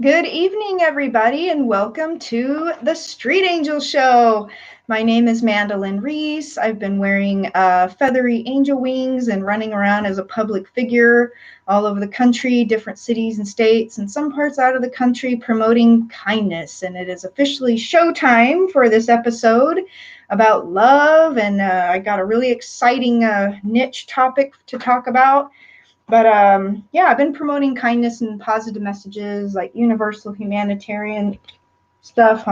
Good evening, everybody, and welcome to the Street Angel Show. My name is Mandolyn Reese. I've been wearing feathery angel wings and running around as a public figure all over the country, different cities and states, and some parts out of the country promoting kindness. And it is officially showtime for this episode about love. And I got a really exciting niche topic to talk about. But yeah, I've been promoting kindness and positive messages like universal humanitarian stuff,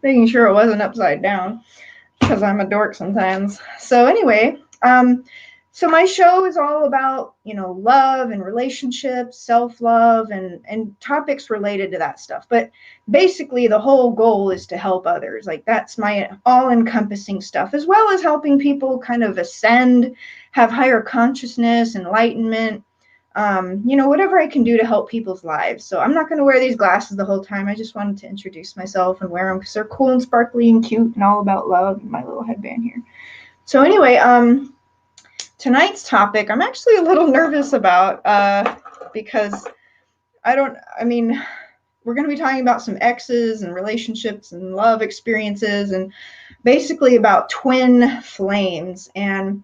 making sure it wasn't upside down because I'm a dork sometimes. So anyway, so my show is all about, love and relationships, self-love, and topics related to that stuff. But basically the whole goal is to help others. Like that's my all-encompassing stuff, as well as helping people kind of ascend, have higher consciousness, enlightenment, whatever I can do to help people's lives. So I'm not going to wear these glasses the whole time. I just wanted to introduce myself and wear them because they're cool and sparkly and cute and all about love and my little headband here. So anyway, tonight's topic I'm actually a little nervous about because we're going to be talking about some exes and relationships and love experiences and basically about twin flames. And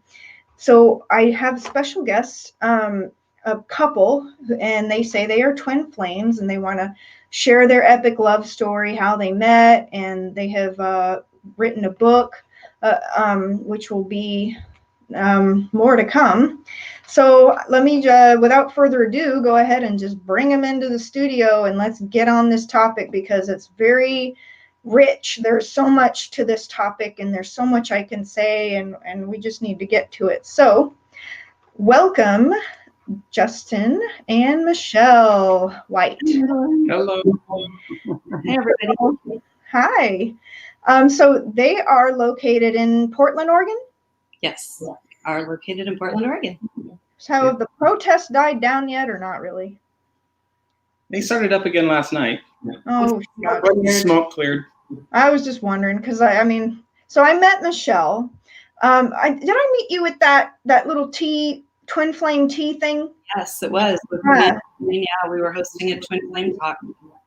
so I have special guests, a couple, and they say they are twin flames and they want to share their epic love story, how they met, and they have written a book, which will be more to come. So let me, without further ado, go ahead and just bring them into the studio and let's get on this topic because it's very rich. There's so much to this topic and there's so much I can say and we just need to get to it. So welcome, Justin and Michelle White. Hello. Hey, everybody. Hi. So they are located in Portland, Oregon? Yes, are located in Portland, Oregon. So have the protests died down yet or not really? They started up again last night. Oh, God. Smoke cleared. I was just wondering because so I met Michelle. Did I meet you with that little twin flame tea thing? Yes, it was. Yeah. We were hosting a twin flame talk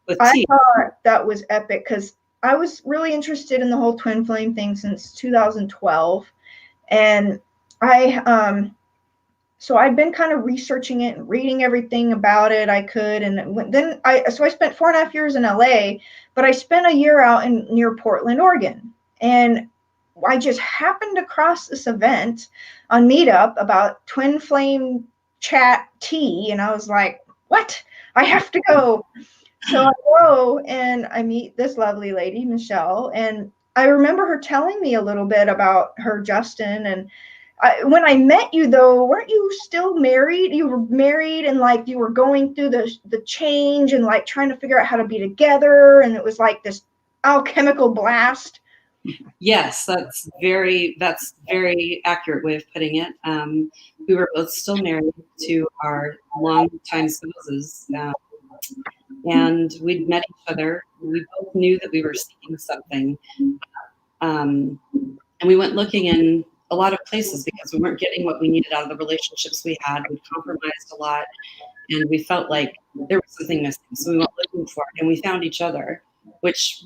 with I tea. thought that was epic because I was really interested in the whole twin flame thing since 2012. And so I'd been kind of researching it and reading everything about it I could. And then I spent 4.5 years in LA, but I spent a year out near Portland, Oregon. And I just happened across this event on Meetup about twin flame chat tea. And I was like, what? I have to go. So I go and I meet this lovely lady, Michelle, and I remember her telling me a little bit about her Justin. And when I met you, though, weren't you still married? You were married and like you were going through the change and like trying to figure out how to be together. And it was like this alchemical blast. Yes, that's very accurate way of putting it. We were both still married to our longtime spouses. And we'd met each other. We both knew that we were seeking something. And we went looking in a lot of places because we weren't getting what we needed out of the relationships we had. We compromised a lot and we felt like there was something missing. So we went looking for it and we found each other, which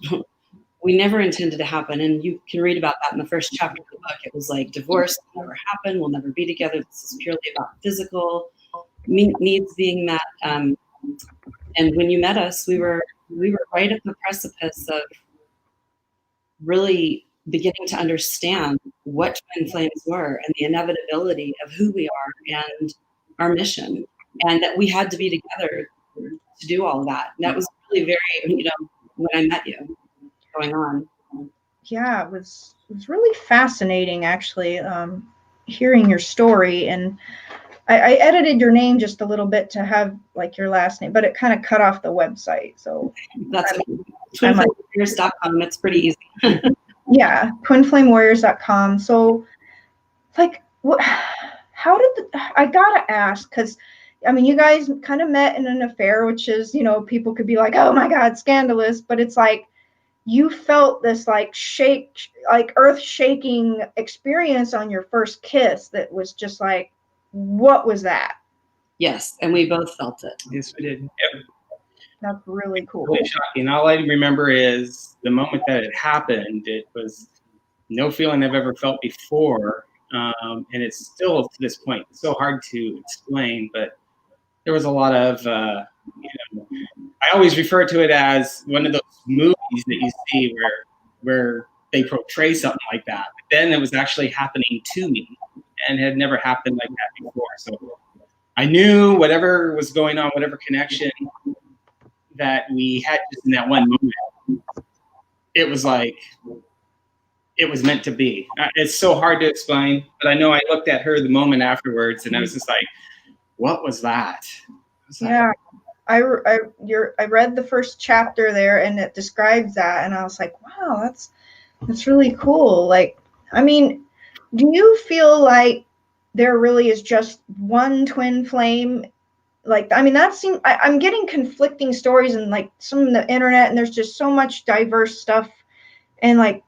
we never intended to happen. And you can read about that in the first chapter of the book. It was like divorce will never happen. We'll never be together. This is purely about physical needs being met. And when you met us, we were right at the precipice of really beginning to understand what twin flames were and the inevitability of who we are and our mission, and that we had to be together to do all of that. And that was really very, when I met you, going on. Yeah, it was really fascinating, actually, hearing your story. And I edited your name just a little bit to have like your last name, but it kind of cut off the website. So that's twinflamewarriors.com. It's pretty easy. Yeah, twinflamewarriors.com. So like, how did I gotta ask, because you guys kind of met in an affair, which is, people could be like, oh my God, scandalous, but it's like you felt this like earth shaking experience on your first kiss that was just like, what was that? Yes, and we both felt it. Yes, we did. That's really cool. Really shocking. All I remember is the moment that it happened. It was no feeling I've ever felt before, and it's still to this point so hard to explain. But there was a lot of, I always refer to it as one of those movies that you see where they portray something like that. But then it was actually happening to me, and had never happened like that before. So I knew whatever was going on, whatever connection that we had just in that one moment, it was like it was meant to be. It's so hard to explain, but I know I looked at her the moment afterwards, and I was just like, "What was that?" Yeah, I read the first chapter there, and it describes that, and I was like, "Wow, that's really cool." Like, I mean, do you feel like there really is just one twin flame? Like, I mean, that seems, I'm getting conflicting stories and like some of the internet, and there's just so much diverse stuff. And like,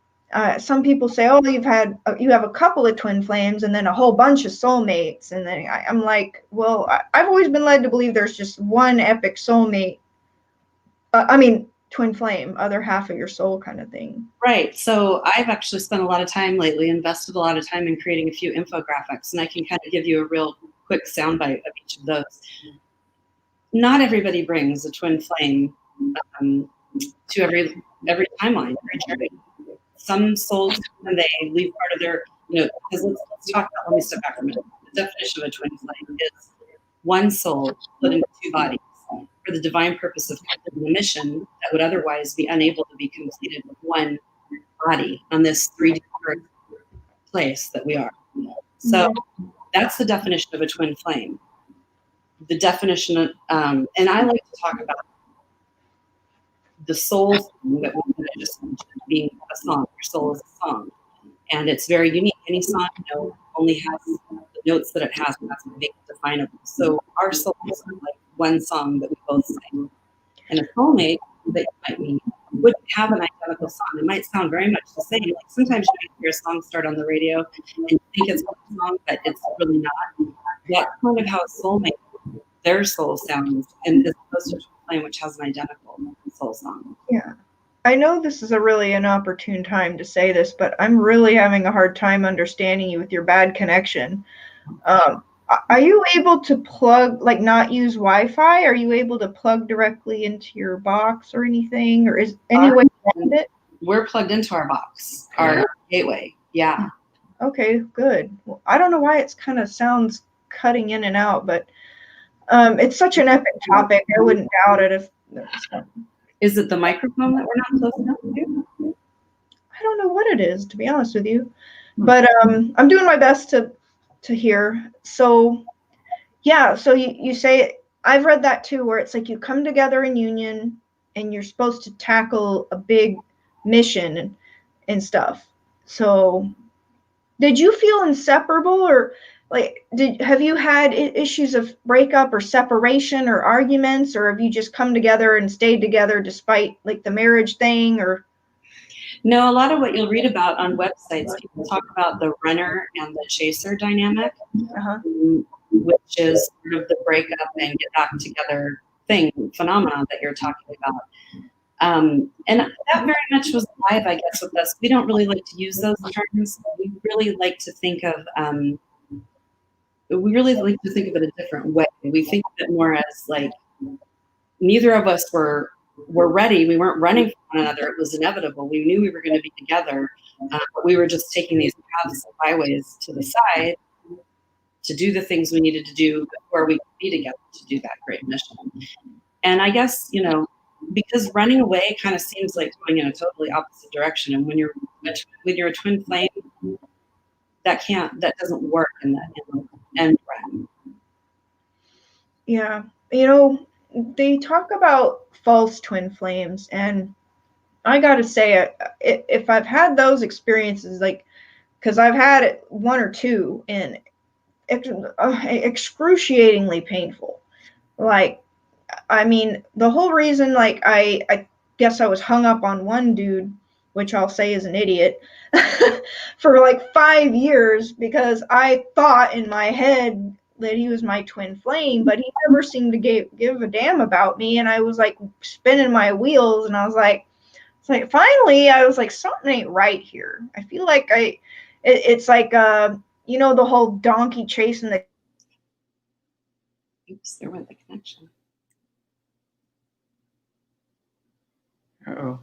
some people say, oh, you have a couple of twin flames and then a whole bunch of soulmates. And then I'm like, well, I've always been led to believe there's just one epic soulmate. I mean, twin flame, other half of your soul kind of thing. Right. So I've actually spent a lot of time lately, invested a lot of time in creating a few infographics, and I can kind of give you a real quick soundbite of each of those. Not everybody brings a twin flame to every timeline, every journey. Some souls, when they leave part of their, because let's talk about, let me step back for a minute. The definition of a twin flame is one soul split into two bodies for the divine purpose of completing a mission that would otherwise be unable to be completed with one body on this 3D place that we are. So that's the definition of a twin flame. The definition of, and I like to talk about the soul that we just mentioned being a song. Your soul is a song, and it's very unique. Any song note only has the notes that it has, and that's what makes it definable. So our souls are like one song that we both sing, and a soulmate that you might meet wouldn't have an identical song. It might sound very much the same. Like sometimes you might hear a song start on the radio and you think it's one song, but it's really not. That's kind of how a soulmate, their soul sounds, and as opposed to a flame, which has an identical soul song. Yeah. I know this is a really inopportune time to say this, but I'm really having a hard time understanding you with your bad connection. Are you able to plug, like not use Wi-Fi? Are you able to plug directly into your box or anything? Or is any way to end it? We're plugged into our box, our gateway. Yeah. Okay, good. Well, I don't know why it's kind of sounds cutting in and out, but it's such an epic topic. I wouldn't doubt it if. Is it the microphone that we're not close enough to? I don't know what it is, to be honest with you, but I'm doing my best to hear. So yeah, so you say, I've read that too, where it's like you come together in union and you're supposed to tackle a big mission and stuff. So did you feel inseparable, or like have you had issues of breakup or separation or arguments, or have you just come together and stayed together despite like the marriage thing? Or no, a lot of what you'll read about on websites, people talk about the runner and the chaser dynamic, which is sort of the breakup and get back together phenomenon that you're talking about. And that very much was alive, I guess, with us. We don't really like to use those terms. We really like to think of it a different way. We think of it more as like neither of us were ready. We weren't running from one another. It was inevitable. We knew we were going to be together, but we were just taking these paths and byways to the side to do the things we needed to do before we could be together to do that great mission. And I guess, because running away kind of seems like going in a totally opposite direction. And when you're a twin flame, that doesn't work in the end run. Yeah. They talk about false twin flames, and I got to say, if I've had those experiences, like, because I've had one or two, and excruciatingly painful. Like, I mean, the whole reason, like, I guess I was hung up on one dude, which I'll say is an idiot, for like 5 years, because I thought in my head that he was my twin flame, but he never seemed to give a damn about me. And I was like spinning my wheels, and I was like, finally, I was like, something ain't right here. I feel like it's like, you know, the whole donkey chasing the. Oops, there went the connection. Uh-oh.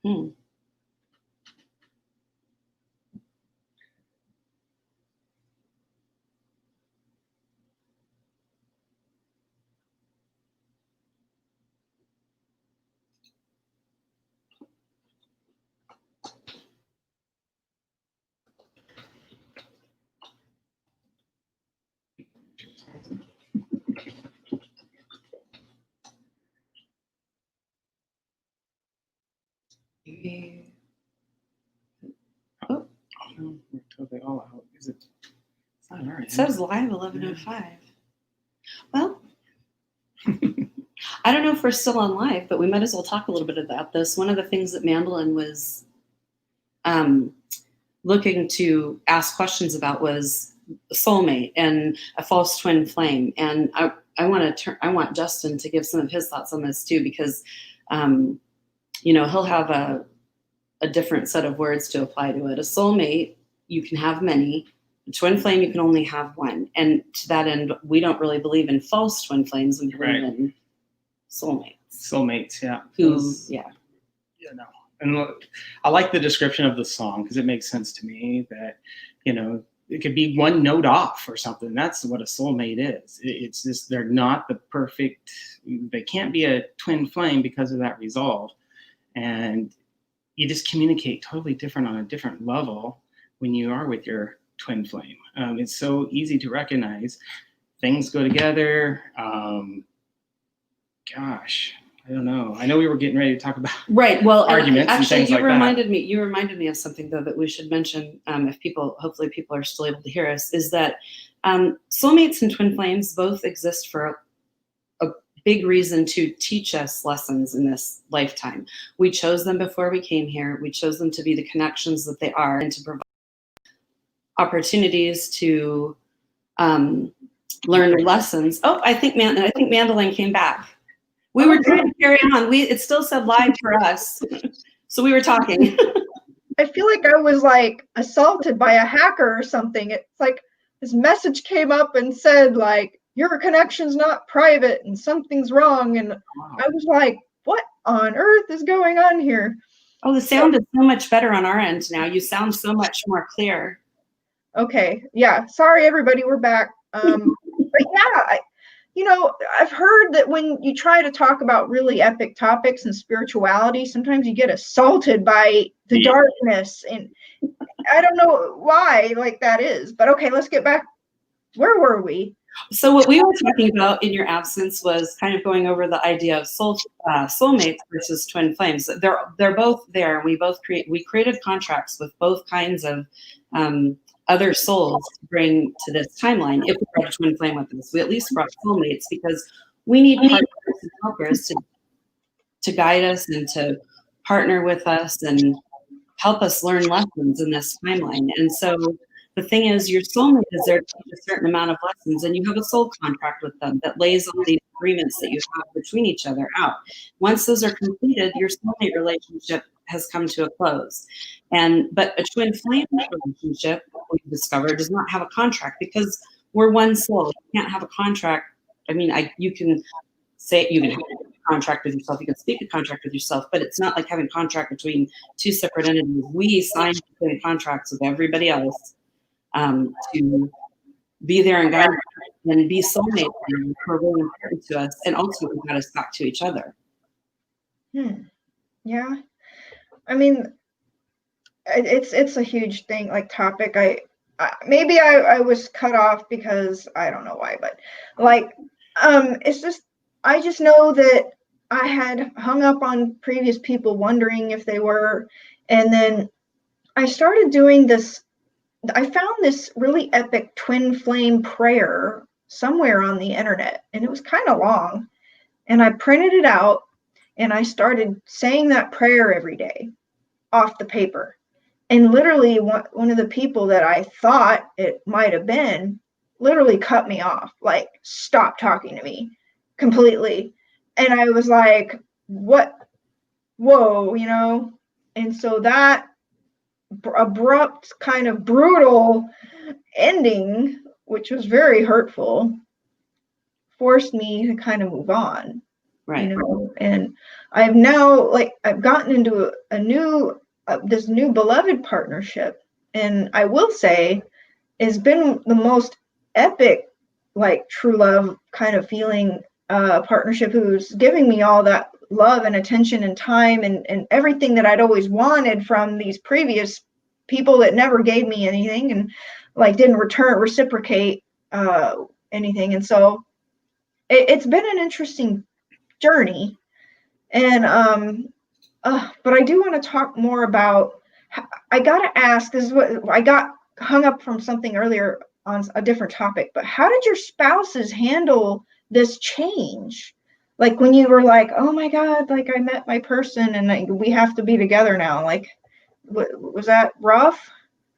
Hmm. Oh no, we're totally all out. Is it? It's not our It says live 11:05. Well, I don't know if we're still on live, but we might as well talk a little bit about this. One of the things that Mandolin was looking to ask questions about was a soulmate and a false twin flame. And I want Justin to give some of his thoughts on this too, because you know, he'll have a different set of words to apply to it. A soulmate, you can have many. A twin flame, you can only have one. And to that end, we don't really believe in false twin flames. We believe in soulmates. Soulmates, yeah. Yeah. You know, and look, I like the description of the song because it makes sense to me that, you know, it could be one note off or something. That's what a soulmate is. It's just, they're not the perfect, they can't be a twin flame because of that resolve. And you just communicate totally different on a different level when you are with your twin flame. It's so easy to recognize. Things go together. Gosh, I don't know. I know we were getting ready to talk about arguments and things like that. You reminded me of something though that we should mention. If hopefully people are still able to hear us, is that soulmates and twin flames both exist for a big reason to teach us lessons in this lifetime. We chose them before we came here. We chose them to be the connections that they are and to provide opportunities to learn lessons. Oh, I think Mandolin came back. We were trying to carry on. It still said live for us, so we were talking. I feel like I was like assaulted by a hacker or something. It's like this message came up and said like, your connection's not private and something's wrong. And I was like, what on earth is going on here? Oh, the sound is so much better on our end now. You sound so much more clear. Okay. Yeah. Sorry, everybody. We're back. But yeah, you know, I've heard that when you try to talk about really epic topics and spirituality, sometimes you get assaulted by the darkness. And I don't know why like that is. But okay, let's get back. Where were we? So what we were talking about in your absence was kind of going over the idea of soulmates versus twin flames. They're both there. We created contracts with both kinds of other souls to bring to this timeline. If we brought a twin flame with us, we at least brought soulmates because we need partners and helpers to guide us and to partner with us and help us learn lessons in this timeline. And so the thing is, your soulmate is there to teach a certain amount of lessons, and you have a soul contract with them that lays all the agreements that you have between each other out. Once those are completed, your soulmate relationship has come to a close. But a twin flame relationship, we discovered, does not have a contract because we're one soul. You can't have a contract. I mean, you can say you can have a contract with yourself, you can speak a contract with yourself, but it's not like having a contract between two separate entities. We sign contracts with everybody else to be there and guide and be soulmates who are really important to us and ultimately got us back to each other. Yeah. I mean, it's a huge thing, like topic. Maybe I was cut off because I don't know why, but like, it's just, I just know that I had hung up on previous people wondering if they were, and then I started doing this. I found this really epic twin flame prayer somewhere on the internet, and it was kind of long. And I printed it out and I started saying that prayer every day off the paper. And literally one of the people that I thought it might have been literally cut me off, like stopped talking to me completely. And I was like, what? Whoa, you know? And so that abrupt, kind of brutal ending, which was very hurtful, forced me to kind of move on. Right. You know, and I've now, like, I've gotten into a new, this new beloved partnership. And I will say, it's been the most epic, like, true love kind of feeling partnership, who's giving me all that love and attention and time and everything that I'd always wanted from these previous people that never gave me anything and like didn't reciprocate anything. And so it's been an interesting journey. And but I do want to talk more about, I gotta ask, this is what I got hung up from something earlier on a different topic, but how did your spouses handle this change? Like when you were like, oh my God, like I met my person and we have to be together now. Like, was that rough?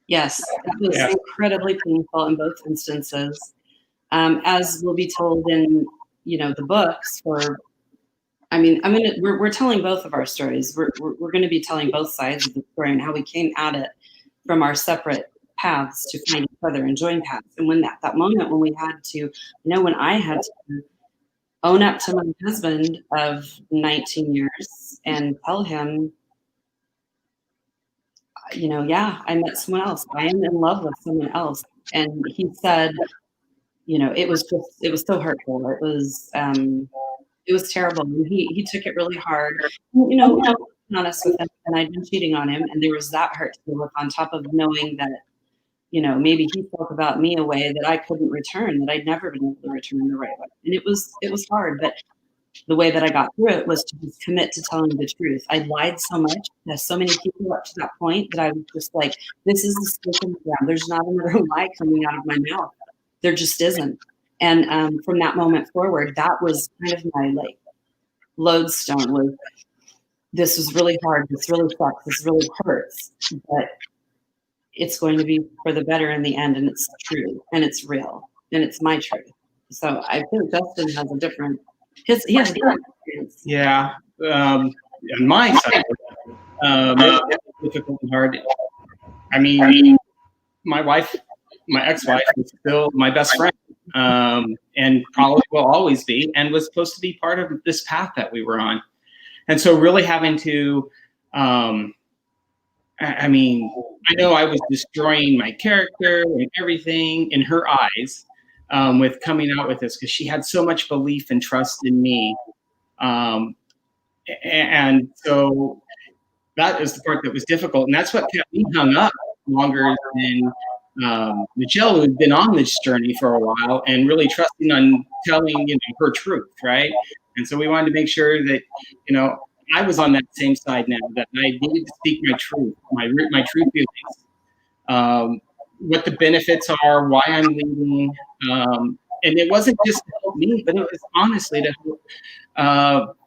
Yes, it was incredibly painful in both instances. As will be told in, the books. We're telling both of our stories. We're going to be telling both sides of the story and how we came at it from our separate paths to find each other and join paths. And when that moment when we had to, when I had to own up to my husband of 19 years and tell him, I met someone else. I am in love with someone else. And he said, it was so hurtful. It was terrible. And he took it really hard. To be honest with him, and I'd been cheating on him, and there was that hurt to look on top of knowing that, maybe he felt about me a way that I couldn't return, that I'd never been able to return the right way. And it was hard, but the way that I got through it was to just commit to telling the truth. I lied so much to so many people up to that point that I was just like, this is the stake in the ground. There's not another lie coming out of my mouth. There just isn't. And from that moment forward, that was kind of my lodestone. Was this was really hard. This really sucks. This really hurts. But it's going to be for the better in the end, and it's true, and it's real, and it's my truth. So I think Justin has a different. He has a different experience. Yeah, on my side, it was difficult and hard. I mean, my ex-wife, is still my best friend, and probably will always be, and was supposed to be part of this path that we were on. And so really having to, I know I was destroying my character and everything in her eyes with coming out with this, because she had so much belief and trust in me. And so that is the part that was difficult. And that's what kept me hung up longer than Michelle, who had been on this journey for a while and really trusting on telling, her truth, right? And so we wanted to make sure that, I was on that same side now, that I needed to speak my truth, my true feelings, what the benefits are, why I'm leaving. And it wasn't just to help me, but it was honestly to help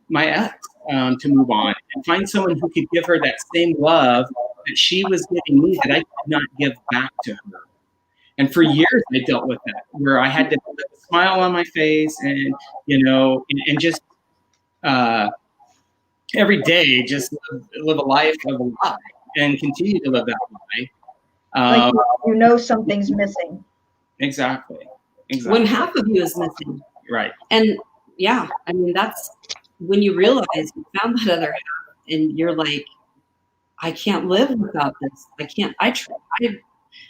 my ex to move on and find someone who could give her that same love that she was giving me that I could not give back to her. And for years I dealt with that, where I had to put a smile on my face and, and just every day just live a life of a lie and continue to live that lie. Like something's missing. Exactly. When half of you is missing. Right. And yeah, that's when you realize you found that other half and you're like, I can't live without this.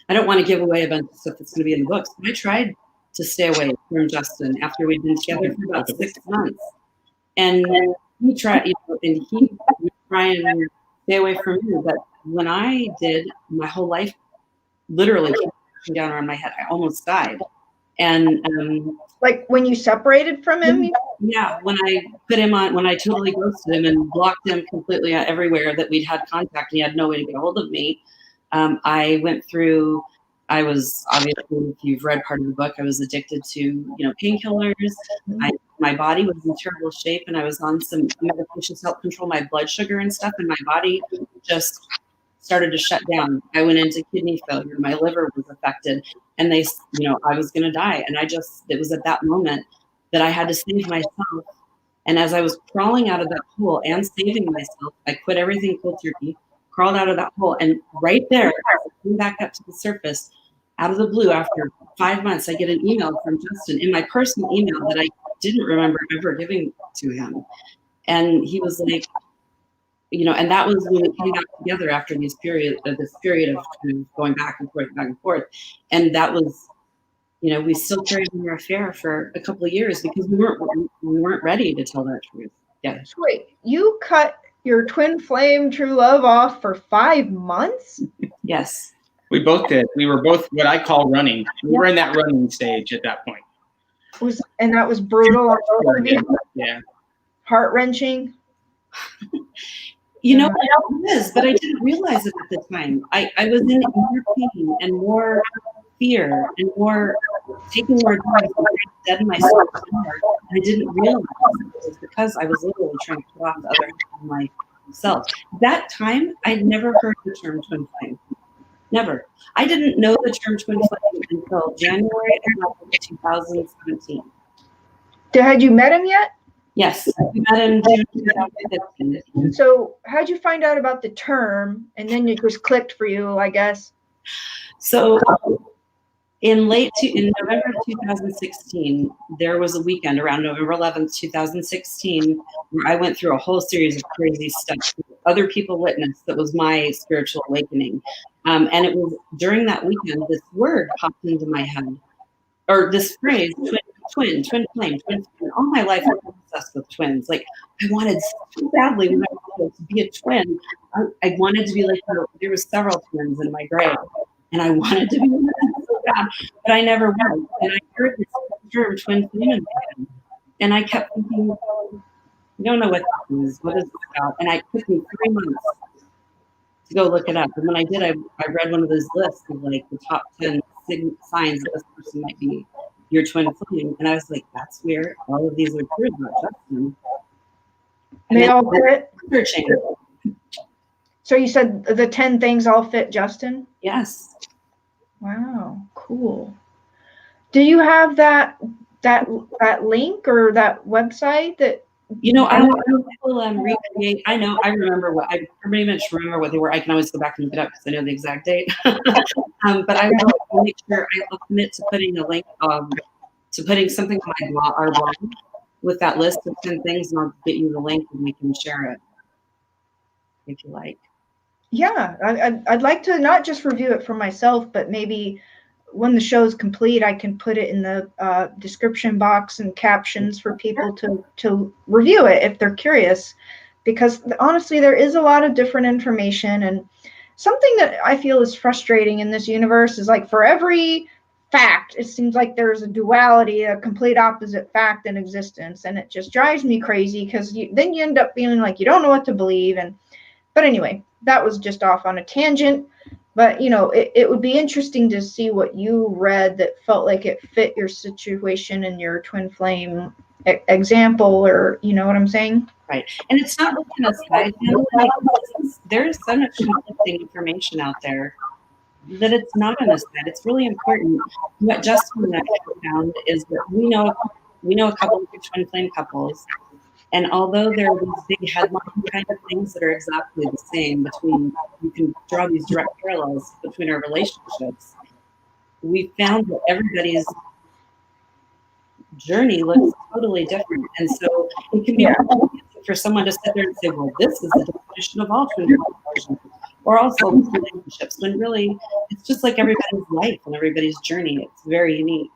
I don't want to give away a bunch of stuff that's going to be in the books, but I tried to stay away from Justin after we'd been together for about 6 months. And he tried, and he would try and stay away from me. But when I did, my whole life literally came down around my head. I almost died. And like when you separated from him? Yeah, when I put him on, when I totally ghosted him and blocked him completely everywhere that we'd had contact, and he had no way to get a hold of me. I went through. I was obviously, if you've read part of the book, I was addicted to painkillers. I my body was in terrible shape, and I was on some medications to help control my blood sugar and stuff, and my body just started to shut down. I went into kidney failure. My liver was affected, and they, I was going to die. And it was at that moment that I had to save myself. And as I was crawling out of that hole and saving myself, I quit everything cold turkey, crawled out of that hole. And right there, I came back up to the surface out of the blue after 5 months, I get an email from Justin in my personal email that I didn't remember ever giving to him. And he was like, and that was when we came back together after this period of kind of going back and forth. And that was, we still carried on our affair for a couple of years because we weren't ready to tell that truth. Yeah. So wait, you cut your twin flame true love off for 5 months? Yes. We both did. We were both what I call running. We were in that running stage at that point. And that was brutal on both of you? Yeah. Heart-wrenching? It was, but I didn't realize it at the time. I was in more pain and more fear and more taking more drugs and dead in myself. I didn't realize it was because I was literally trying to cut off the other half of myself. That time, I'd never heard the term twin flame. Never. I didn't know the term twin flame until January 2017. Had you met him yet? Yes, we met in June 2015. So how'd you find out about the term? And then it just clicked for you, I guess. So in November 2016, there was a weekend around November 11th, 2016, where I went through a whole series of crazy stuff that other people witnessed. That was my spiritual awakening. And it was during that weekend, this word popped into my head, or this phrase, twin flame. All my life, I've been obsessed with twins. Like, I wanted so badly when I was to be a twin. I wanted to be like, there were several twins in my grave, and I wanted to be one of them so bad, but I never was. And I heard this term, twin flame, in my head, and I kept thinking, I don't know what this is. What is it about? And it took me 3 months to go look it up. And when I did, I read one of those lists of like the top 10 signs that this person might be your twin flame. And I was like, that's weird. All of these are true about Justin. And they all fit? Searching. So you said the 10 things all fit Justin? Yes. Wow, cool. Do you have that link or that website that I will recreate. I pretty much remember what they were. I can always go back and look it up because I know the exact date. But I will make sure I'll commit to putting a link to putting something on our blog with that list of 10 things, and I'll get you the link and we can share it if you like. Yeah, I'd like to not just review it for myself, but maybe when the show's complete, I can put it in the description box and captions for people to review it if they're curious. Because honestly, there is a lot of different information, and something that I feel is frustrating in this universe is like for every fact, it seems like there's a duality, a complete opposite fact in existence, and it just drives me crazy because then you end up feeling like you don't know what to believe. But anyway, that was just off on a tangent. But, it would be interesting to see what you read that felt like it fit your situation and your twin flame example, or, you know what I'm saying? Right. And it's not looking at side. There's so much conflicting information out there that it's not an aside. It's really important. What Justin and I found is that we know a couple of twin flame couples. And although there are these big headline kind of things that are exactly the same you can draw these direct parallels between our relationships, we found that everybody's journey looks totally different. And so it can be for someone to sit there and say, well, this is the definition of all twin relationships, or also relationships, when really it's just like everybody's life and everybody's journey. It's very unique.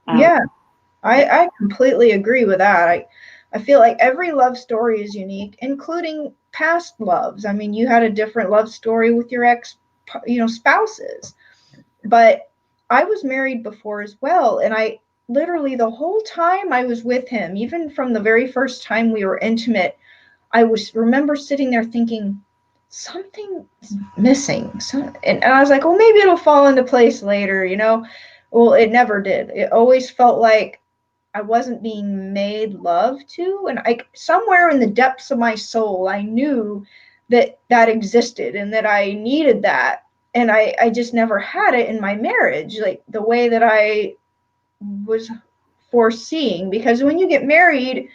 I completely agree with that. I feel like every love story is unique, including past loves. I mean, you had a different love story with your ex, spouses, but I was married before as well. And I literally, the whole time I was with him, even from the very first time we were intimate, I remember sitting there thinking something is missing. And I was like, well, maybe it'll fall into place later, Well, it never did. It always felt like I wasn't being made love to. And I, somewhere in the depths of my soul, I knew that that existed and that I needed that. And I just never had it in my marriage, like the way that I was foreseeing. Because when you get married,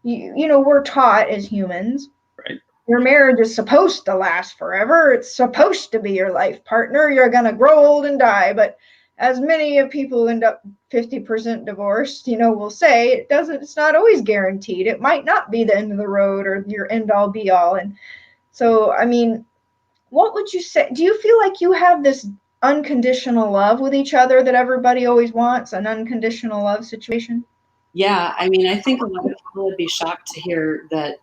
you know, we're taught as humans, Right. Your marriage is supposed to last forever. It's supposed to be your life partner. You're going to grow old and die. But as many of people end up 50% divorced, you know, will say it's not always guaranteed. It might not be the end of the road or your end all be all. And so, I mean, what would you say? Do you feel like you have this unconditional love with each other that everybody always wants, an unconditional love situation? Yeah, I mean, I think a lot of people would be shocked to hear that,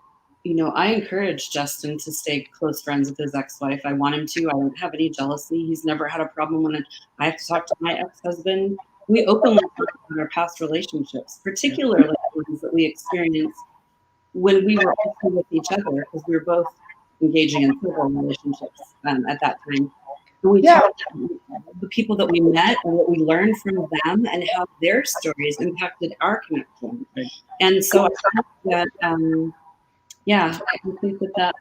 you know, I encourage Justin to stay close friends with his ex-wife. I want him to. I don't have any jealousy. He's never had a problem when I have to talk to my ex-husband. We openly talk about our past relationships, particularly ones that we experienced when we were also with each other, because we were both engaging in several relationships at that time. And we talked about the people that we met and what we learned from them and how their stories impacted our connection. Right. And so I think that, yeah, I think that that's,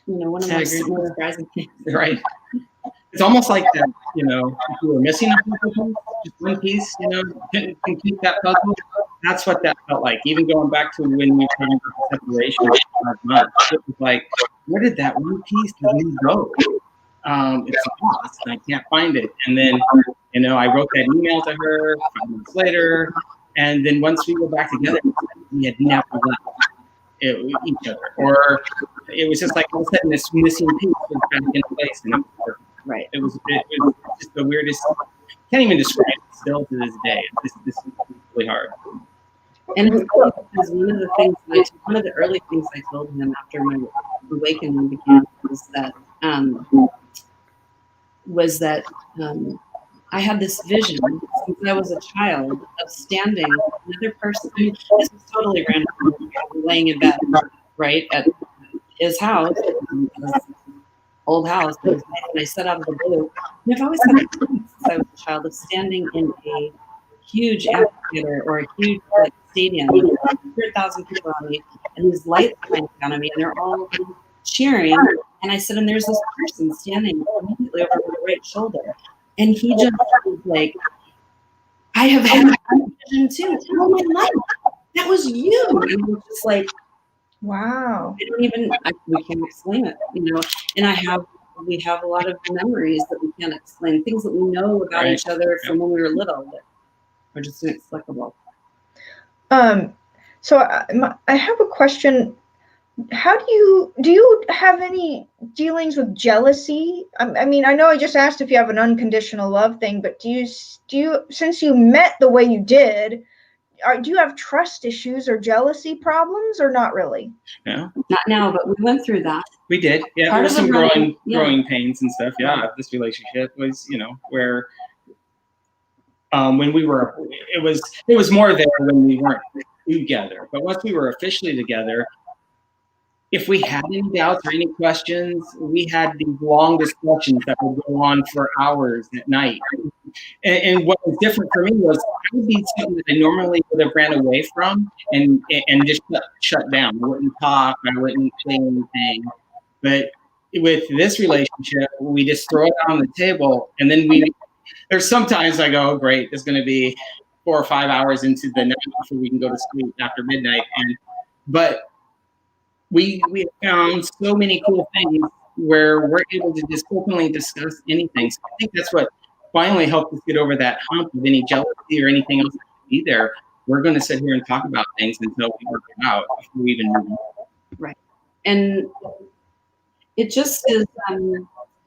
you know, one of the most surprising things. Right. It's almost like that, you know, if you were missing a puzzle, just one piece, you know, couldn't complete that puzzle. That's what that felt like. Even going back to when we were talking about the separation of 5 months, it was like, where did that one piece of me go? It's lost, and I can't find it. And then, you know, I wrote that email to her 5 months later, and then once we were back together, we had never left each other, or it was just like all of a sudden this missing piece was back in place, and it was perfect. Right. It was just the weirdest. Can't even describe it still to this day. This is really hard. And it's funny because one of the early things I told him after my awakening began was that I had this vision since I was a child of standing with another person. I mean, this was totally random. Laying in bed, right, at his house, his old house, and I set out of the blue. And I've always had a dream since I was a child of standing in a huge amphitheater or a huge stadium with 100,000 people on me, and these lights shining down on me, and they're all cheering. And I said, and there's this person standing immediately over my right shoulder, and he just was like, I have had that vision too all my life. That was you. And it was just like, wow. we can't explain it, you know. And we have a lot of memories that we can't explain, things that we know about each other from when we were little that are just inexplicable. So I have a question. How do you have any dealings with jealousy? I mean, I know I just asked if you have an unconditional love thing, but do you since you met the way you did, do you have trust issues or jealousy problems, or not really? No, not now, but we went through that. We did. Yeah, there were some growing pains and stuff. Yeah, this relationship was, you know, where when we were, it was more there when we weren't together. But once we were officially together, if we had any doubts or any questions, we had these long discussions that would go on for hours at night. And what was different for me was I would be something that I normally would have ran away from and just shut down. I wouldn't talk. I wouldn't say anything. But with this relationship, we just throw it on the table, and then there's sometimes I go, oh, great, it's going to be 4 or 5 hours into the night before we can go to sleep after midnight. But we have found so many cool things where we're able to just openly discuss anything. So I think that's what finally helped us get over that hump of any jealousy or anything else that could be there. We're going to sit here and talk about things until we work it out before we even move on. Right. And it just is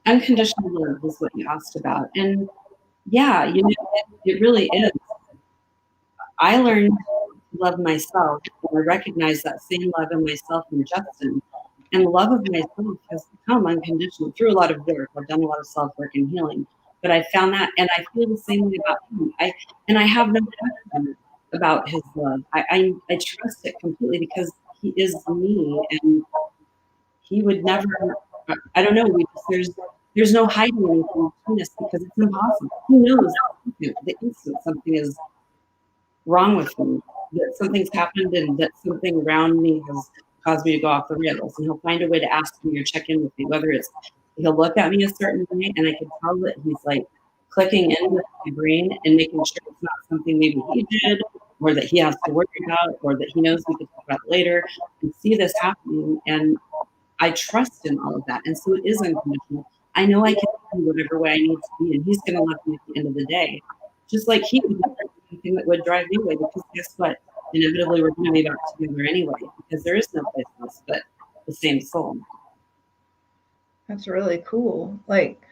unconditional love is what you asked about. And yeah, you know, it really is. I learned to love myself, and I recognize that same love in myself and Justin. And the love of myself has become unconditional through a lot of work. I've done a lot of self-work and healing. But I found that, and I feel the same way about him. I have no question about his love. I trust it completely because he is me, and he would never. I don't know. There's no hiding anything between us because it's impossible. He knows the instant something is wrong with me, that something's happened and that something around me has caused me to go off the rails. And he'll find a way to ask me or check in with me, whether it's he'll look at me a certain way and I can tell that he's like clicking in with my brain and making sure it's not something maybe he did or that he has to worry about or that he knows we can talk about later, and see this happening. And I trust in all of that. And so it is unconditional. I know I can be whatever way I need to be, and he's going to love me at the end of the day. Just like he would do anything that would drive me away, because guess what? Inevitably, we're going to be back together anyway, because there is no place else but the same soul. That's really cool. Like,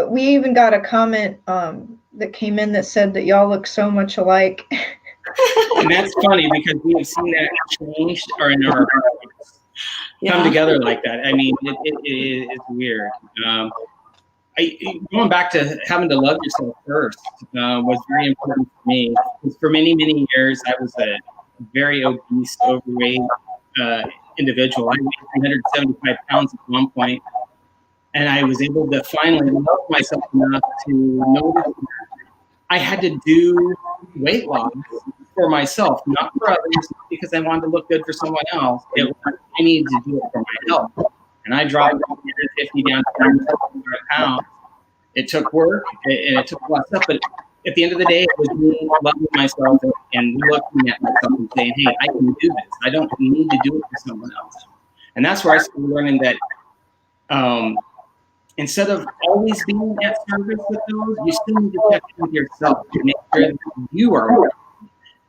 we even got a comment that came in that said that y'all look so much alike. And that's funny because we have seen that change or in our come together like that. I mean, it's weird. Going back to having to love yourself first was very important for me. Because for many, many years, I was a very obese, overweight individual. I weighed 375 pounds at one point, and I was able to finally love myself enough to notice that I had to do weight loss for myself, not for others, because I wanted to look good for someone else. I needed to do it for my health. And I dropped 150 down to 175 pounds. It took work and it took a lot of stuff, but at the end of the day, it was me loving myself and looking at myself and saying, hey, I can do this. I don't need to do it for someone else. And that's where I started learning that instead of always being at service with those, you still need to check in with yourself to make sure that you are well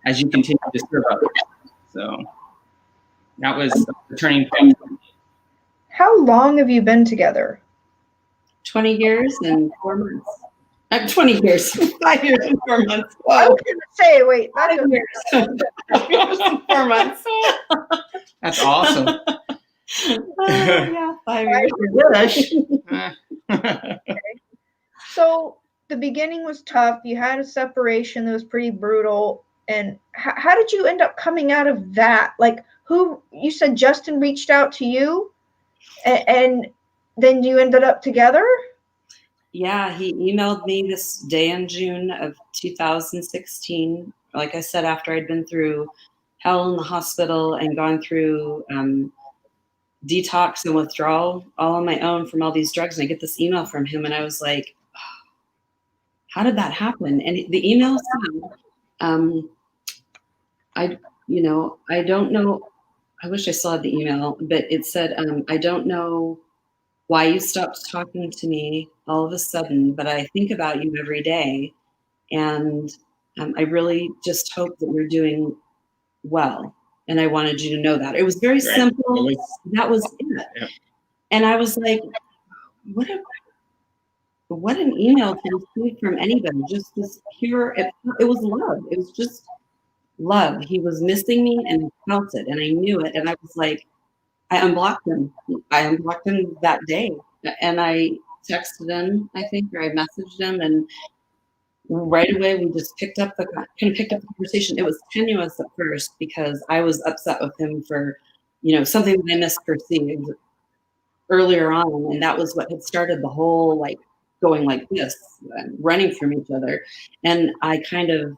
as you continue to serve others. So that was the turning point. How long have you been together? 20 years and 4 months. 20 years, 5 years and 4 months. Wow. I was going to say, wait, 5 years. 5 years and 4 months. That's awesome. Yeah, 5 years. Okay. So the beginning was tough. You had a separation that was pretty brutal. And how did you end up coming out of that? Like, you said Justin reached out to you and then you ended up together? Yeah, he emailed me this day in June of 2016. Like I said, after I'd been through hell in the hospital and gone through detox and withdrawal all on my own from all these drugs. And I get this email from him and I was like, oh, how did that happen? And the email said, I don't know. I wish I still had the email, but it said, I don't know why you stopped talking to me all of a sudden, but I think about you every day. And I really just hope that you're doing well. And I wanted you to know that. It was very simple. That was it. Yeah. And I was like, what an email to receive from anybody. Just this pure, it was love. It was just love. He was missing me and I felt it and I knew it. And I was like, I unblocked him. I unblocked him that day. And I texted him, I think, or I messaged him, and right away we just picked up the conversation. It was tenuous at first because I was upset with him for, something that I misperceived earlier on. And that was what had started the whole like going like this, running from each other. And I kind of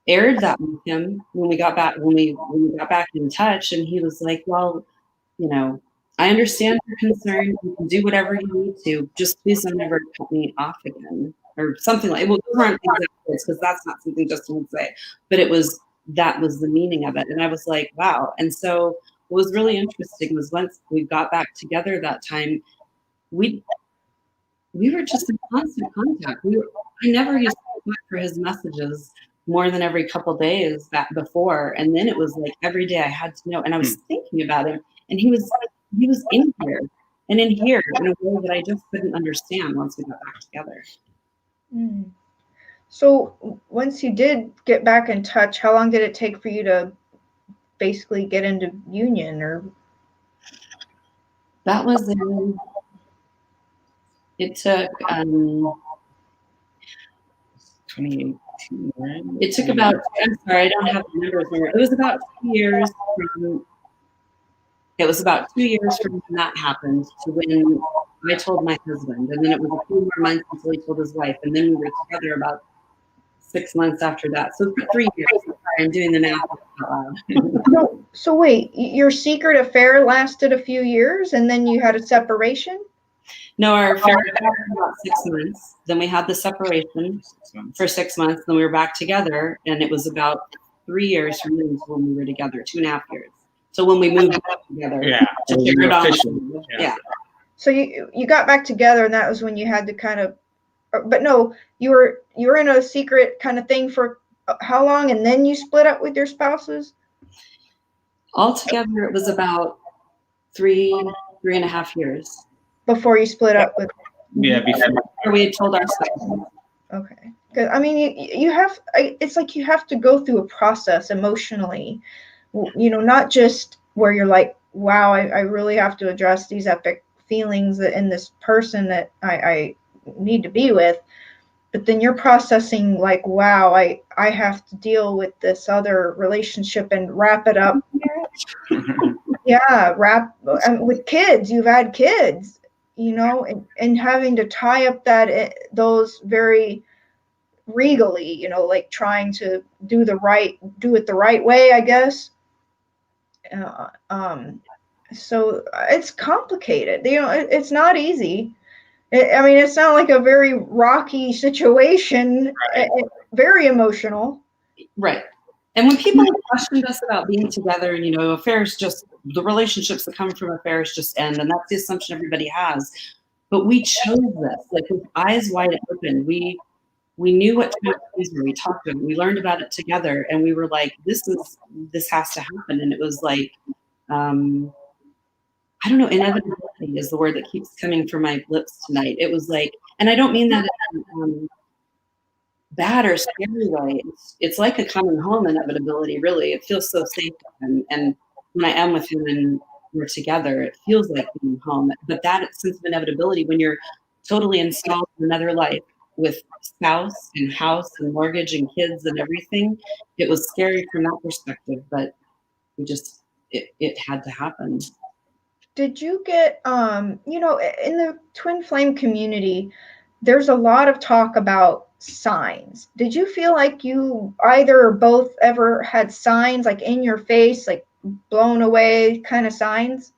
aired that with him when we got back in touch, and he was like, well, I understand your concern. You can do whatever you need to. Just please don't ever cut me off again, or something like. Well, those aren't exact words because that's not something Justin would say. But that was the meaning of it, and I was like, wow. And so what was really interesting was once we got back together that time, we were just in constant contact. I never used to look for his messages more than every couple days back before, and then it was like every day I had to know, and I was thinking about him. And he was in here and in here in a way that I just couldn't understand once we got back together. Mm. So once you did get back in touch, how long did it take for you to basically get into union? Or that was it took 2018, right? It took about, I'm sorry, I don't have the numbers here. It was about 2 years from when that happened to when I told my husband. And then it was a few more months until he told his wife. And then we were together about 6 months after that. So for 3 years. I'm doing the math out loud. So wait, your secret affair lasted a few years and then you had a separation? No, our affair lasted about 6 months. Then we had the separation for 6 months. Then we were back together, and it was about 3 years from when we were together, 2.5 years. So when we moved back together, to figure it out. Yeah. So you got back together, and that was when you had to kind of, but no, you were in a secret kind of thing for how long, and then you split up with your spouses? Altogether, it was about 3.5 years before you split up with. Yeah, before we had told our spouses. Okay, because I mean, you have. It's like you have to go through a process emotionally, not just where you're like, wow, I really have to address these epic feelings in this person that I need to be with. But then you're processing like, wow, I have to deal with this other relationship and wrap it up. Yeah, with kids. You've had kids, and having to tie up those very regally, like trying to do it the right way, I guess. So it's complicated. It's not easy. I mean, it's not like a very rocky situation. Right. Very emotional. Right. And when people questioned us about being together, and affairs the relationships that come from affairs just end, and that's the assumption everybody has. But we chose this, like with eyes wide open. We knew what things were. We talked about it. We learned about it together, and we were like, "This has to happen." And it was like, I don't know, inevitability is the word that keeps coming from my lips tonight. It was like, and I don't mean that in bad or scary way. It's like a coming home inevitability, really. It feels so safe. And when I am with him and we're together, it feels like being home. But that sense of inevitability, when you're totally installed in another life with spouse and house and mortgage and kids and everything, it was scary from that perspective. But it had to happen. Did you get, in the twin flame community, there's a lot of talk about signs. Did you feel like you either or both ever had signs like in your face, like blown away kind of signs?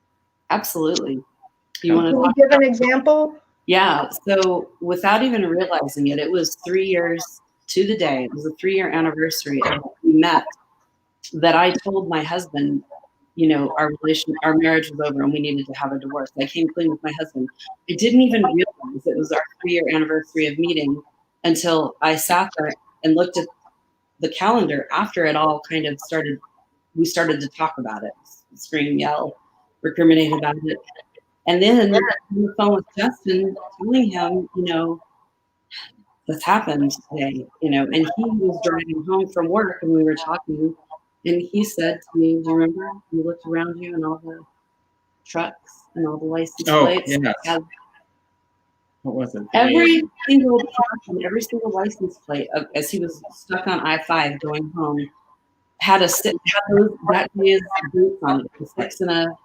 Absolutely. Can you give an example? Yeah. So without even realizing it, it was 3 years to the day. It was a 3-year anniversary of when we met that I told my husband, our marriage was over and we needed to have a divorce. I came clean with my husband. I didn't even realize it was our 3-year anniversary of meeting until I sat there and looked at the calendar after it all kind of started. We started to talk about it, scream, yell, recriminate about it. And then on the phone with Justin, telling him, this happened today, and he was driving home from work and we were talking. And he said to me, do you remember you looked around you and all the trucks and all the license plates? Yeah. What was it? Every single truck and every single license plate, as he was stuck on I-5 going home, had that day's boots on it, a 6 and a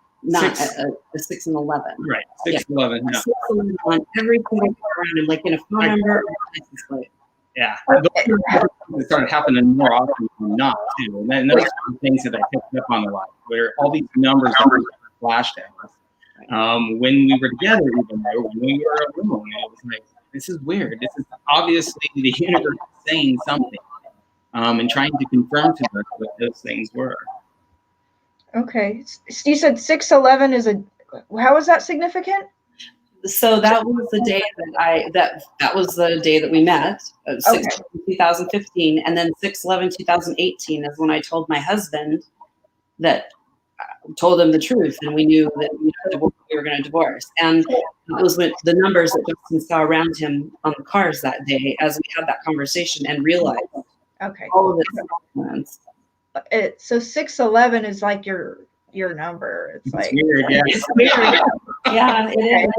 6 and 11. Right, 6 and 11. Yeah. 6 and 11 on every single car around him, like in a phone number or a license plate. Yeah, it started happening more often than not, too. And then those are the things that I picked up on a lot, where all these numbers are flashed at us. When we were together, even though when we were alone, it was like, this is weird. This is obviously the universe saying something, and trying to confirm to us what those things were. Okay, you said 6/11 is how is that significant? So that was the day that was the day that we met, 2015, and then 6/11/2018 is when I told my husband told him the truth, and we knew that we were going to divorce. And it was with the numbers that Justin saw around him on the cars that day as we had that conversation and realized all of this. So 6/11 is like your number. It's like weird, yeah. It's weird. Yeah, it is.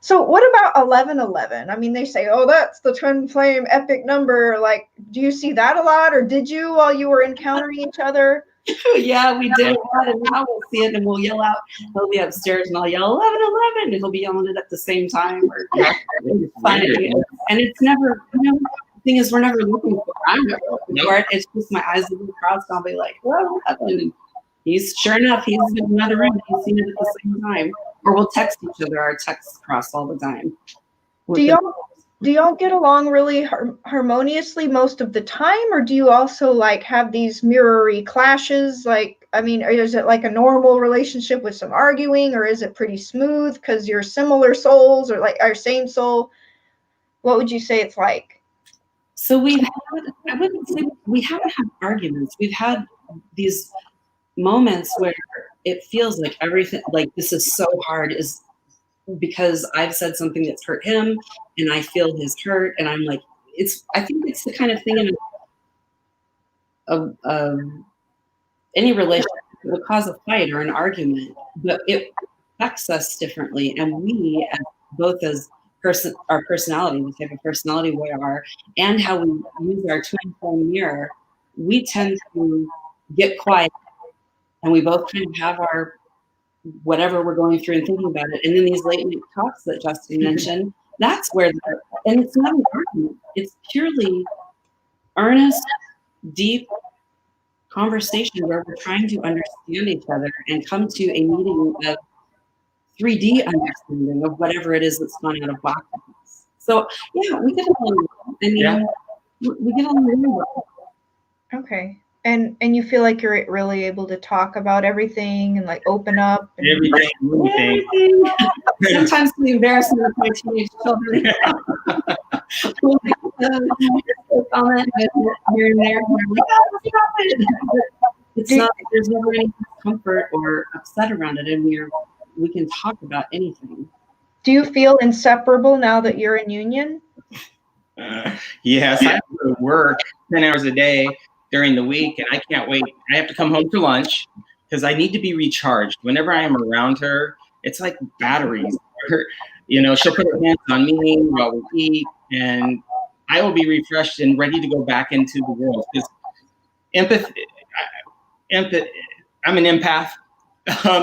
So what about 11/11? I mean, they say, oh, that's the twin flame epic number. Like, do you see that a lot, or did you while you were encountering each other? Yeah, we did a lot, and now we'll see it and we'll yell out. He'll be upstairs and I'll yell 11/11, and he'll be yelling it at the same time. It's funny, and it's never. The thing is, we're never looking for I'm not going for it. It's just my eyes will be crossed. I'll be like, well, and he's sure enough, he's in another room. He's seen it at the same time. Or we'll text each other. Our texts cross all the time. Do y'all get along really harmoniously most of the time, or do you also like have these mirrory clashes? Like, I mean, is it like a normal relationship with some arguing, or is it pretty smooth because you're similar souls or like our same soul? What would you say it's like? So I wouldn't say we haven't had arguments. We've had these moments where it feels like everything, like this is so hard, is because I've said something that's hurt him and I feel his hurt. And I'm like, I think it's the kind of thing of any relationship that would cause a fight or an argument, but it affects us differently. And we, as our personality, the type of personality we are, and how we use our twin flame mirror, we tend to get quiet, and we both kind of have our whatever we're going through and thinking about it. And then these late night talks that Justin mentioned, that's where, and it's not an argument. It's purely earnest, deep conversation where we're trying to understand each other and come to a meeting of 3D understanding of whatever it is that's gone out of whack. So yeah, we get along. I mean, we get along really well. Okay. And you feel like you're really able to talk about everything and like open up and everything. Sometimes the embarrassment of my teenage children. Comment here and there. It's not, there's never any discomfort or upset around it, and we can talk about anything. Do you feel inseparable now that you're in union? Yes, I have to work 10 hours a day during the week, and I can't wait. I have to come home for lunch because I need to be recharged. Whenever I am around her, it's like batteries. She'll put her hands on me while we eat, and I will be refreshed and ready to go back into the world. Because I'm an empath,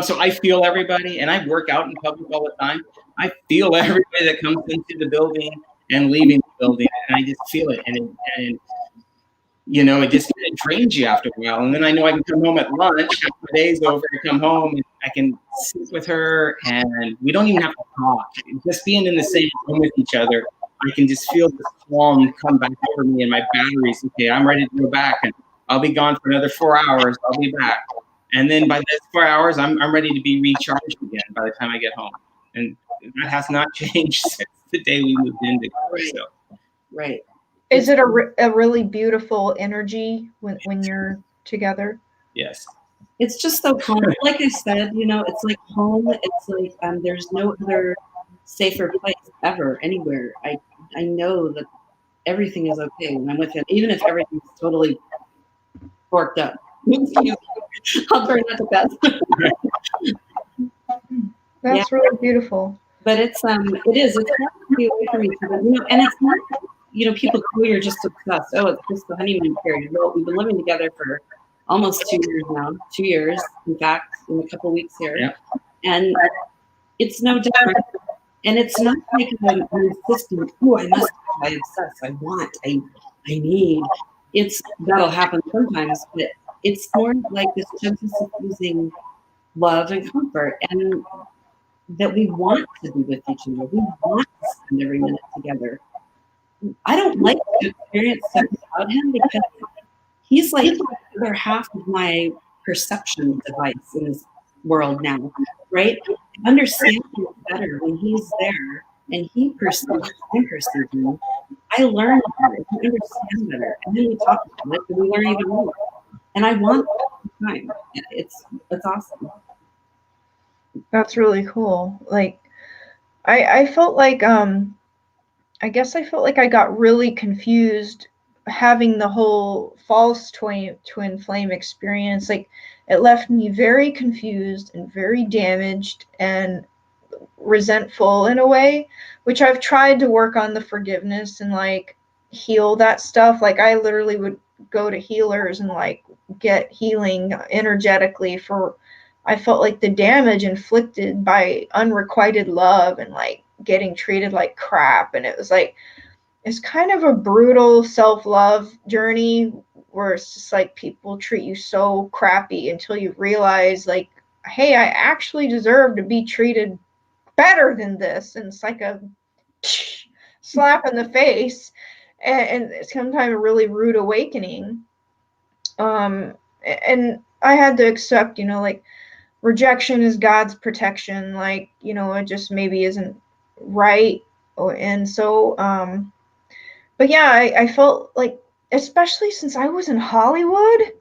so I feel everybody, and I work out in public all the time. I feel everybody that comes into the building and leaving the building, and I just feel it, and it drains you after a while. And then I know I can come home at lunch after the day's over. I come home and I can sit with her, and we don't even have to talk. Just being in the same room with each other, I can just feel this calm come back over me, and my batteries. Okay, I'm ready to go back, and I'll be gone for another 4 hours. I'll be back, and then by those 4 hours, I'm ready to be recharged again by the time I get home. And that has not changed since the day we moved in together. So. Right. Is it a really beautiful energy when you're together? Yes. It's just so calm. Like I said, it's like home. It's like there's no other safer place ever, anywhere. I know that everything is okay when I'm with him, even if everything's totally forked up. I'll try not to pass. That's really beautiful. But it's hard to be away from each other, and it's not, people clearly are just obsessed. Oh, it's just the honeymoon period. Well, we've been living together for almost 2 years now. 2 years, in fact, in a couple of weeks here. Yeah. And it's no different. And it's not like an insistent, I obsess, I want, I need. That'll happen sometimes, but it's more like this gentle suffusing love and comfort, and that we want to be with each other. We want to spend every minute together. I don't like to experience stuff without him because he's like the other half of my perception device in this world now, right? I understand him better when he's there and he perceives and perceives me. I learn better, I understand better, and then we talk about it and we learn even more. And I want that all the time. It's awesome. That's really cool. Like, I felt like, I guess I felt like I got really confused having the whole false twin flame experience. Like, it left me very confused and very damaged and resentful in a way, which I've tried to work on the forgiveness and like heal that stuff. Like, I literally would go to healers and like get healing energetically for, I felt like the damage inflicted by unrequited love and like getting treated like crap. And it was like, is kind of a brutal self-love journey where it's just like people treat you so crappy until you realize like, hey, I actually deserve to be treated better than this. And it's like a slap in the face, and it's sometimes a really rude awakening. And I had to accept, like rejection is God's protection. Like, it just maybe isn't right. And so, but yeah, I felt like, especially since I was in Hollywood,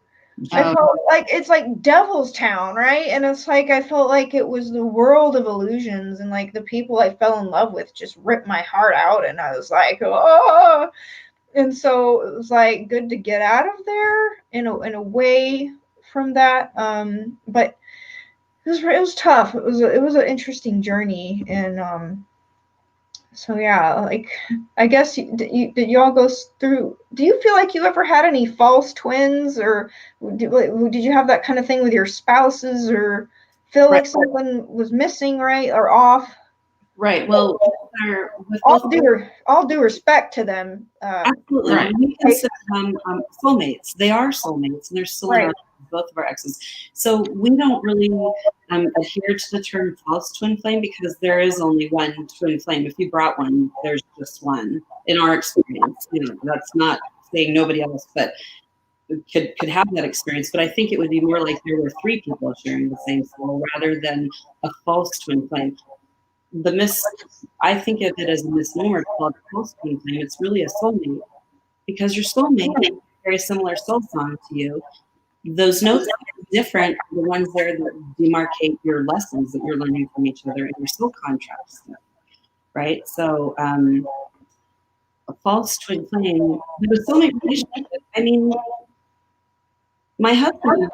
I felt like it's like Devil's Town, right? And it's like I felt like it was the world of illusions, and like the people I fell in love with just ripped my heart out, and I was like, oh. And so it was like good to get out of there in a way from that. But it was tough. It was an interesting journey, and so yeah, like I guess did you all go through? Do you feel like you ever had any false twins, or did you have that kind of thing with your spouses, or feel like someone was missing, right, or off? Right. Well, all due respect to them. Absolutely. Right. We consider them soulmates. They are soulmates, and they're still in both of our exes. So we don't really adhere to the term false twin flame because there is only one twin flame. If you brought one, there's just one in our experience. That's not saying nobody else, but could have that experience. But I think it would be more like there were three people sharing the same soul rather than a false twin flame. I think of it as a misnomer called false twin flame. It's really a soulmate because your soulmate has a very similar soul song to you. Those notes are different, the ones there that demarcate your lessons that you're learning from each other and your soul contracts, right? So a false twin flame, the soulmate relationship, I mean, my husband,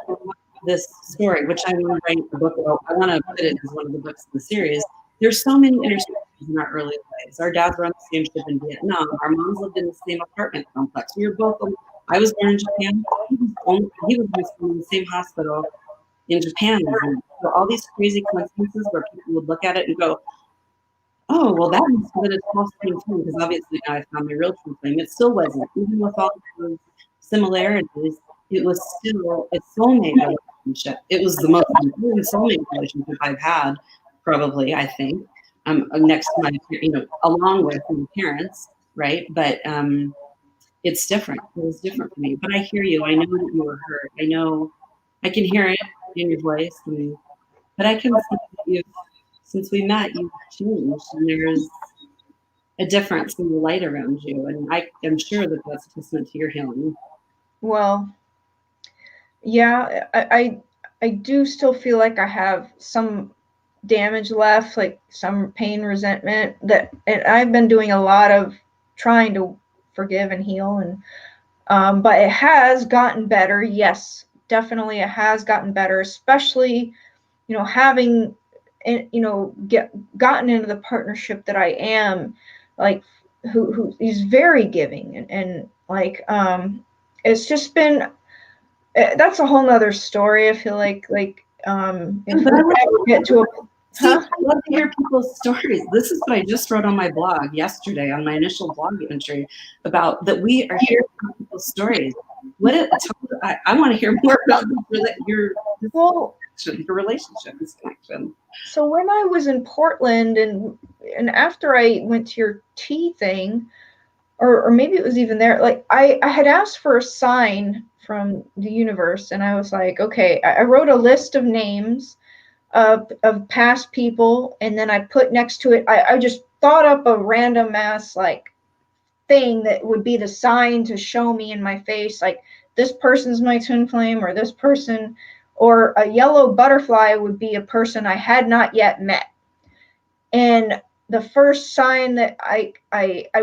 this story, which I want to write a book about, I want to put it as one of the books in the series. There's so many intersections in our early lives. Our dads were on the same ship in Vietnam. Our moms lived in the same apartment complex. We were both, I was born in Japan. He was in the same hospital in Japan. So all these crazy coincidences where people would look at it and go, oh, well, that must have been a false twin flame, because obviously now I found my real twin flame. It still wasn't. Even with all those similarities, it was still a soulmate relationship. It was the most important soulmate relationship I've had, probably, I think, next to my, along with my parents, right? But it's different. It was different for me. But I hear you. I know that you were hurt. I can hear it in your voice. But I can see that since we met, you've changed, and there's a difference in the light around you. And I am sure that that's a testament to your healing. Well, yeah, I do still feel like I have some damage left, like some pain, resentment, and I've been doing a lot of trying to forgive and heal, and but it has gotten better. Yes, definitely it has gotten better, especially having gotten into the partnership that I am, like who is very giving, and like it's just been, that's a whole nother story. I feel like if we get to a I love to hear people's stories. This is what I just wrote on my blog yesterday, on my initial blog entry, about that we are hearing people's stories. I want to hear more about your relationship, this connection. So when I was in Portland, and after I went to your tea thing, or maybe it was even there, like I had asked for a sign from the universe, and I was like, okay, I wrote a list of names of past people, and then I put next to it, I just thought up a random ass like thing that would be the sign to show me in my face, like this person's my twin flame, or this person, or a yellow butterfly would be a person I had not yet met. And the first sign that I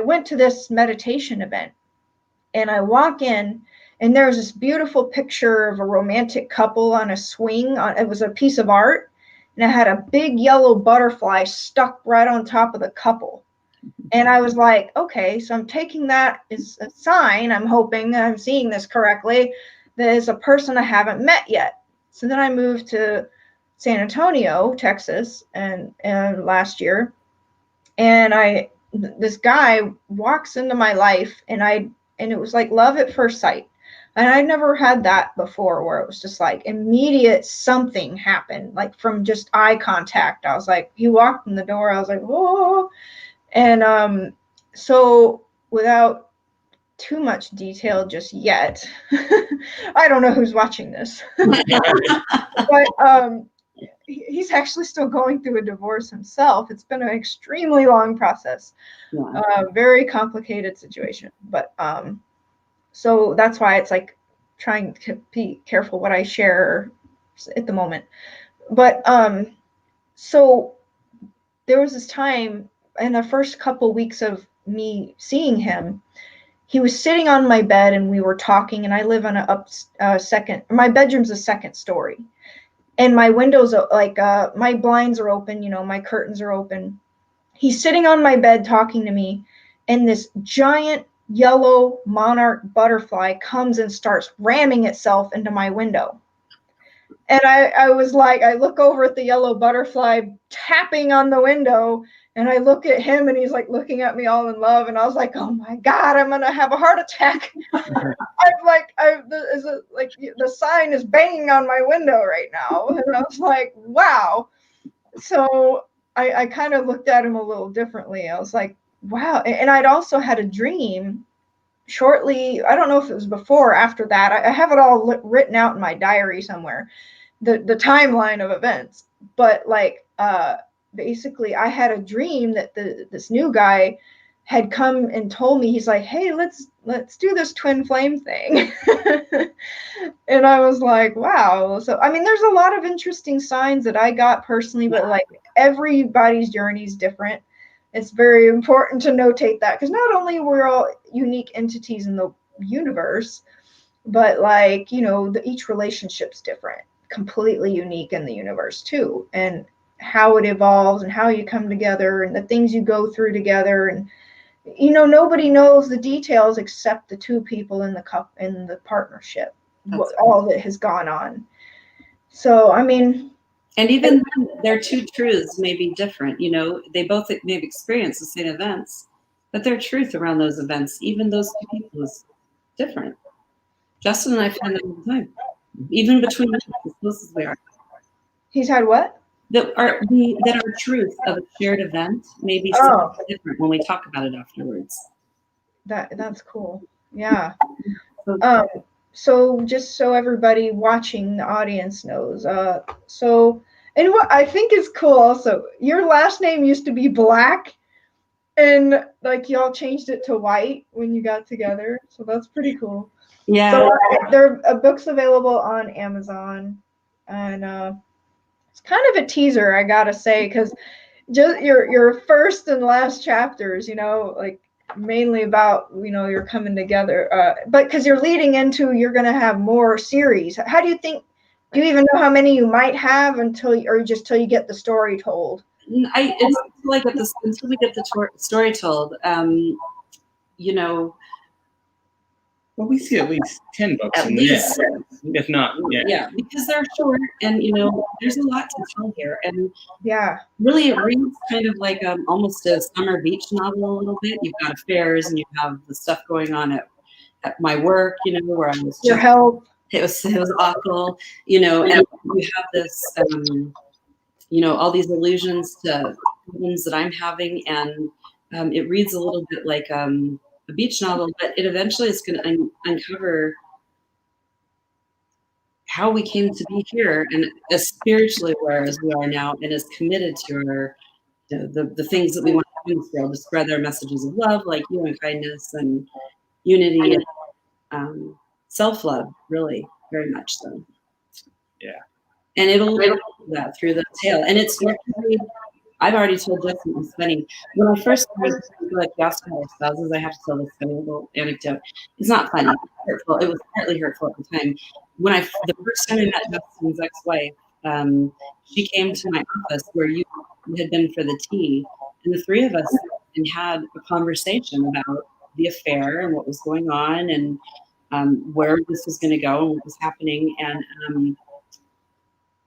went to this meditation event, and I walk in, and there's this beautiful picture of a romantic couple on a swing. It was a piece of art, and it had a big yellow butterfly stuck right on top of the couple. And I was like, okay, so I'm taking that as a sign. I'm hoping I'm seeing this correctly. There's a person I haven't met yet. So then I moved to San Antonio, Texas, and last year, and I this guy walks into my life, and it was like love at first sight. And I never had that before, where it was just like immediate something happened, like from just eye contact. I was like, he walked in the door, I was like, whoa. And so without too much detail just yet, I don't know who's watching this, but he's actually still going through a divorce himself. It's been an extremely long process, very complicated situation. But so that's why it's like trying to be careful what I share at the moment. But so there was this time in the first couple weeks of me seeing him, he was sitting on my bed and we were talking, and I live on my bedroom's a second story. And my windows, like my blinds are open, my curtains are open. He's sitting on my bed talking to me, and this giant yellow monarch butterfly comes and starts ramming itself into my window. And I was like, I look over at the yellow butterfly tapping on the window, and I look at him, and he's like looking at me all in love. And I was like, oh my God, I'm gonna have a heart attack. The sign is banging on my window right now. And I was like, wow. So I kind of looked at him a little differently. I was like, wow. And I'd also had a dream shortly, I don't know if it was before or after that. I have it all written out in my diary somewhere, the timeline of events. But like basically I had a dream that this new guy had come and told me, he's like, hey, let's do this twin flame thing. And I was like, wow. So I mean, there's a lot of interesting signs that I got personally, but like everybody's journey is different. It's very important to notate that, because not only we're all unique entities in the universe, but like, each relationship's different, completely unique in the universe too, and how it evolves and how you come together and the things you go through together. And nobody knows the details except the two people in the partnership, all that has gone on. So I mean, and even then, their two truths may be different. They both may have experienced the same events, but their truth around those events, even those two people, is different. Justin and I find that all the time, even between us, as close as we are. He's had what? That our truth of a shared event may be different when we talk about it afterwards. That's cool. Yeah. So just so everybody watching, the audience knows. And what I think is cool also, your last name used to be Black, and like y'all changed it to White when you got together. So that's pretty cool. Yeah. So there are books available on Amazon, and it's kind of a teaser, I gotta say, because just your first and last chapters, like mainly about you're coming together, but because you're leading into, you're going to have more series. How do you think? Do you even know how many you might have until you get the story told? It's like until we get the story told. Well, we see at least 10 books at least, if not. Yeah, because they're short, and there's a lot to tell here, and really it reads kind of like almost a summer beach novel a little bit. You've got affairs, and you have the stuff going on at my work, where I was. Your health. It was awful, and you have this, all these allusions to problems that I'm having, and it reads a little bit like a beach novel, but it eventually is going to uncover how we came to be here, and as spiritually aware as we are now, and as committed to our the things that we want to do in this world, to spread our messages of love, like you, and kindness and unity and self-love, really, very much so. Yeah. And it'll that through the tale, and it's really, I've already told Justin it was funny. When I first started like Gospel Our Spouses, I have to tell this funny little anecdote. It's not funny, it's hurtful. It was partly hurtful at the time. The first time I met Justin's ex-wife, she came to my office where you had been for the tea, and the three of us and had a conversation about the affair and what was going on, and where this was going to go and what was happening. And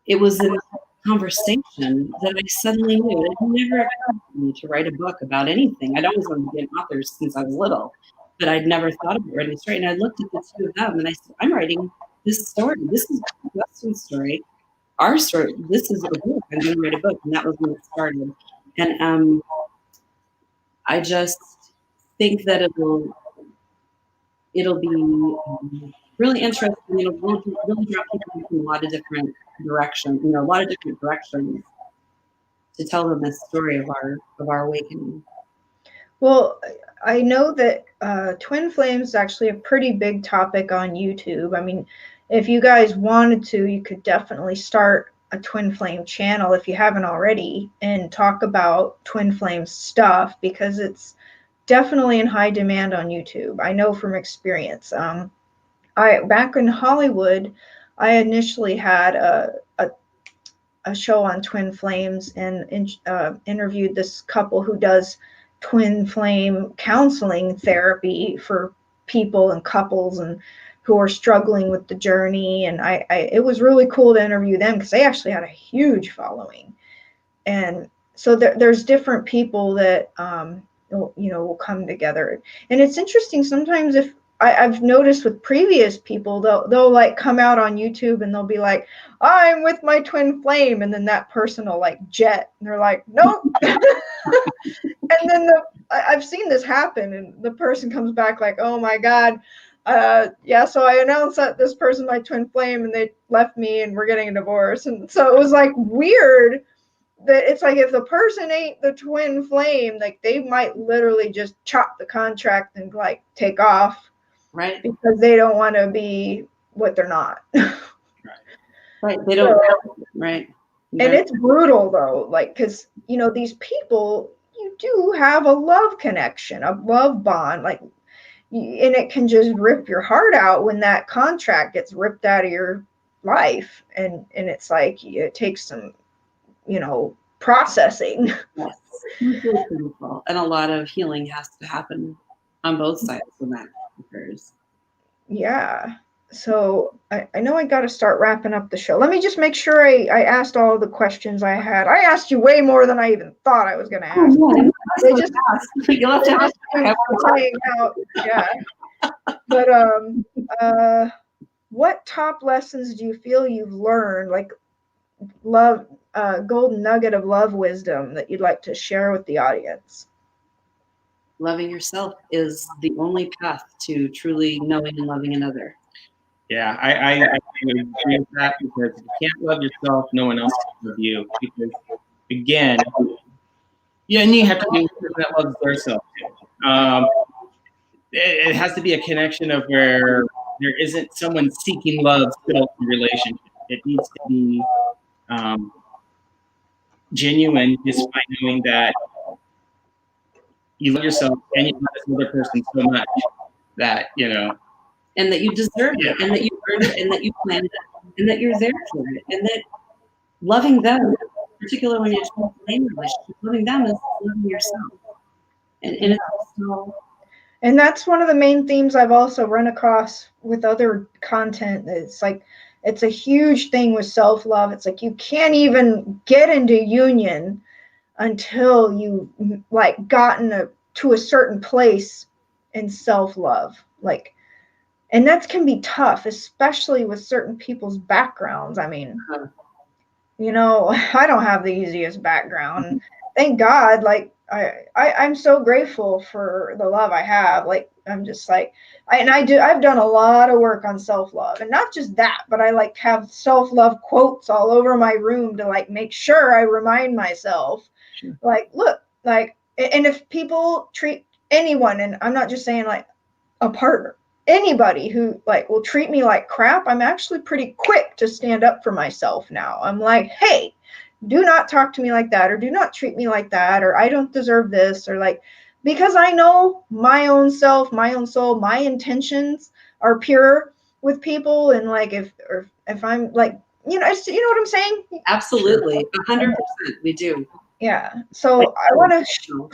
it was a conversation that I suddenly knew. It never occurred to me to write a book about anything. I'd always wanted to be an author since I was little, but I'd never thought about writing a story. And I looked at the two of them and I said, I'm writing this story. This is Weston's story. Our story. This is a book. I'm going to write a book. And that was when it started. And I just think that it'll be really interesting. It'll really draw people in a lot of different directions, a lot of different directions to tell them this story of our awakening. Well, I know that twin flames is actually a pretty big topic on YouTube. I mean, if you guys wanted to, you could definitely start a twin flame channel if you haven't already and talk about twin flame stuff, because it's definitely in high demand on YouTube. I know from experience. Back in Hollywood, I initially had a show on twin flames and interviewed this couple who does twin flame counseling therapy for people and couples and who are struggling with the journey. And it was really cool to interview them because they actually had a huge following. And so there's different people that will come together. And it's interesting sometimes if I've noticed with previous people, they'll like come out on YouTube and they'll be like, I'm with my twin flame. And then that person will like jet and they're like, nope. And then I've seen this happen and the person comes back like, oh my God. So I announced that this person, my twin flame, and they left me and we're getting a divorce. And so it was like weird that it's like if the person ain't the twin flame, like they might literally just chop the contract and like take off. Right. Because they don't want to be what they're not. Right. They don't. Right. And it's brutal though, like, because, these people, you do have a love connection, a love bond, like, and it can just rip your heart out when that contract gets ripped out of your life. And it's like, it takes some, processing. Yes. And a lot of healing has to happen on both sides when that occurs. Yeah. So I know I got to start wrapping up the show. Let me just make sure I asked all the questions I had. I asked you way more than I even thought I was going to ask. They just you'll have to ask. Playing out. Yeah. But what top lessons do you feel you've learned, like love, golden nugget of love wisdom that you'd like to share with the audience? Loving yourself is the only path to truly knowing and loving another. Yeah, I agree with that, because if you can't love yourself, no one else can love you. Because again, and you have to be the person that loves their self too. It has to be a connection of where there isn't someone seeking love still in a relationship. It needs to be genuine, just by knowing that you love yourself and you love this other person so much that, and that you deserve it, and that you earned it, and that you planned it, and that you're there for it, and that loving them, particularly when you're in a relationship, loving them is loving yourself. And it's also, and that's one of the main themes I've also run across with other content. It's like, it's a huge thing with self-love. It's like you can't even get into union until you like gotten to a certain place in self-love. Like, and that can be tough, especially with certain people's backgrounds. I mean, I don't have the easiest background. Thank God. Like, I'm so grateful for the love I have. Like, I'm just like, I've done a lot of work on self-love, and not just that, but I like have self-love quotes all over my room to like make sure I remind myself, like, look, like, and if people treat anyone, and I'm not just saying like a partner, anybody who like will treat me like crap, I'm actually pretty quick to stand up for myself now. I'm like, hey, do not talk to me like that, or do not treat me like that, or I don't deserve this, or like, because I know my own self, my own soul, my intentions are pure with people. And like, if I'm like, you know what I'm saying? Absolutely. 100% we do. Yeah. So I want to,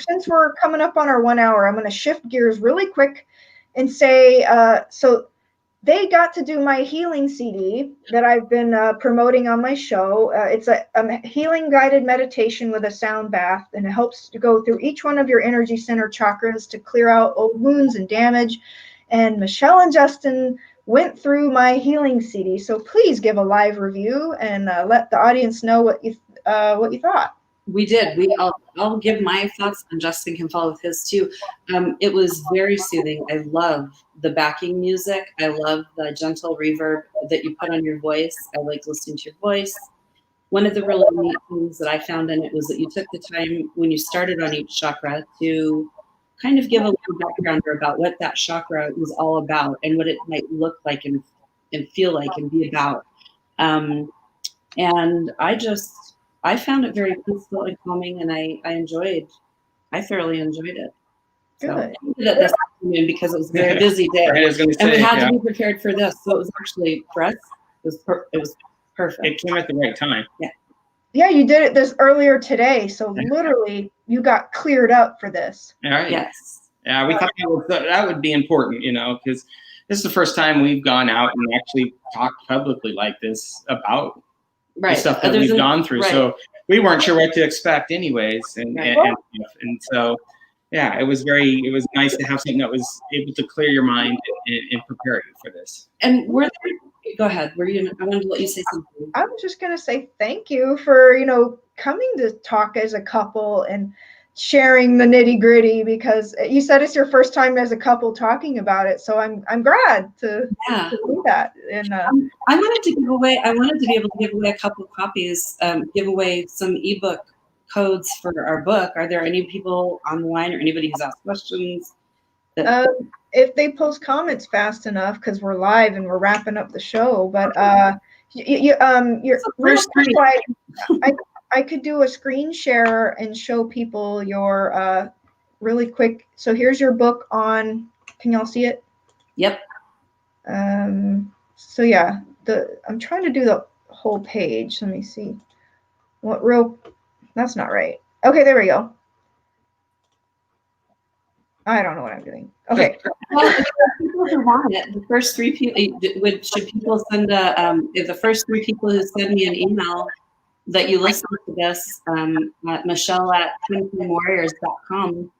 since we're coming up on our 1 hour, I'm going to shift gears really quick and say, so they got to do my healing CD that I've been promoting on my show. It's a healing guided meditation with a sound bath, and it helps to go through each one of your energy center chakras to clear out old wounds and damage. And Michelle and Justin went through my healing CD. So please give a live review and let the audience know what you thought. We did. I'll give my thoughts, and Justin can follow with his too. It was very soothing. I love the backing music. I love the gentle reverb that you put on your voice. I like listening to your voice. One of the really neat things that I found in it was that you took the time when you started on each chakra to kind of give a little background about what that chakra was all about and what it might look like and feel like and be about. And I found it very peaceful and calming, and I thoroughly enjoyed it. Good. So I did it this afternoon because it was a very busy day, and we had to be prepared for this. So it was actually, for us, it was perfect. It came at the right time. Yeah. Yeah, you did it this earlier today, so literally you got cleared up for this. All right. Yes. Yeah, we thought that would be important, because this is the first time we've gone out and actually talked publicly like this about the stuff that we've gone through. Right. So we weren't sure what to expect anyways. And so, yeah, it was nice to have something that was able to clear your mind and prepare you for this. And go ahead. I wanted to let you say something. I was just going to say thank you for, coming to talk as a couple and sharing the nitty gritty, because you said it's your first time as a couple talking about it. So I'm glad to do that. And I wanted to be able to give away a couple of copies, give away some ebook codes for our book. Are there any people on the line or anybody who's asked questions? If they post comments fast enough, because we're live and we're wrapping up the show, but I could do a screen share and show people your really quick. So here's your book on. Can y'all see it? Yep. So yeah, I'm trying to do the whole page. Let me see. That's not right. Okay, there we go. I don't know what I'm doing. Okay. Well, if people who want it, the first 3 people should people send if the first 3 people who send me an email that you listen to this, Michelle@twinflamewarriors.com,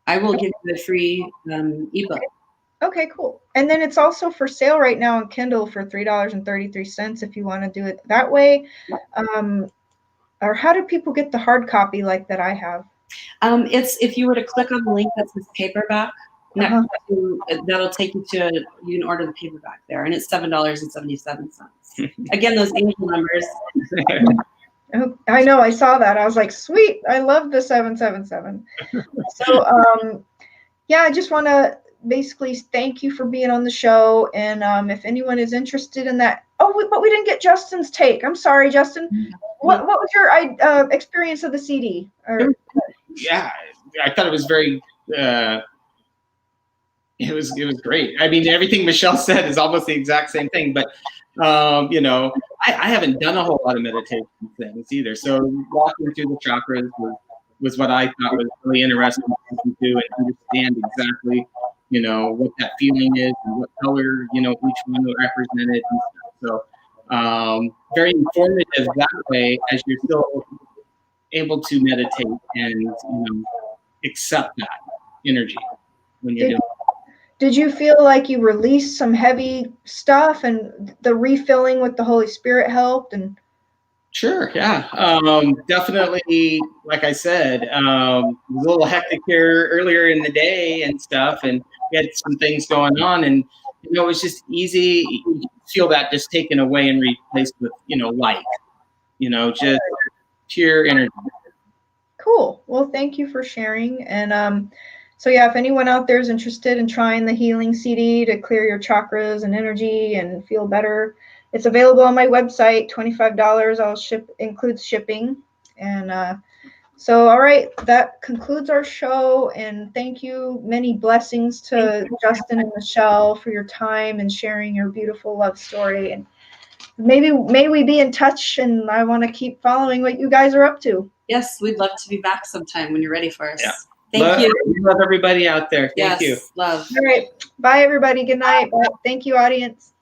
I will give you a free ebook. Okay, cool. And then it's also for sale right now on Kindle for $3.33 if you want to do it that way. Or how do people get the hard copy like that I have? It's if you were to click on the link that says paperback, that'll take you to, you can order the paperback there, and it's $7.77. Again, those angel numbers. I know, I saw that. I was like, sweet, I love the 777. So, yeah, I just want to basically thank you for being on the show. And if anyone is interested in that, but we didn't get Justin's take. I'm sorry, Justin. What was your experience of the CD? Yeah, I thought it was very. It was great. I mean, everything Michelle said is almost the exact same thing, but I haven't done a whole lot of meditation things either. So walking through the chakras was what I thought was really interesting to do and understand exactly, what that feeling is and what color, each one represented and stuff. So very informative that way, as you're still able to meditate and accept that energy when you're doing it. Did you feel like you released some heavy stuff and the refilling with the Holy Spirit helped? And Sure, yeah. Definitely, like I said, it was a little hectic here earlier in the day and stuff, and we had some things going on, and it was just easy. You feel that just taken away and replaced with, light, just pure energy. Cool. Well, thank you for sharing. And so yeah, if anyone out there is interested in trying the healing CD to clear your chakras and energy and feel better, it's available on my website, $25. Includes shipping. And so, all right, that concludes our show. And thank you. Many blessings to Justin and Michelle for your time and sharing your beautiful love story. And may we be in touch, and I want to keep following what you guys are up to. Yes, we'd love to be back sometime when you're ready for us. Yeah. Thank you. Love everybody out there. Thank you. Love. All right. Bye, everybody. Good night. Bye. Thank you, audience.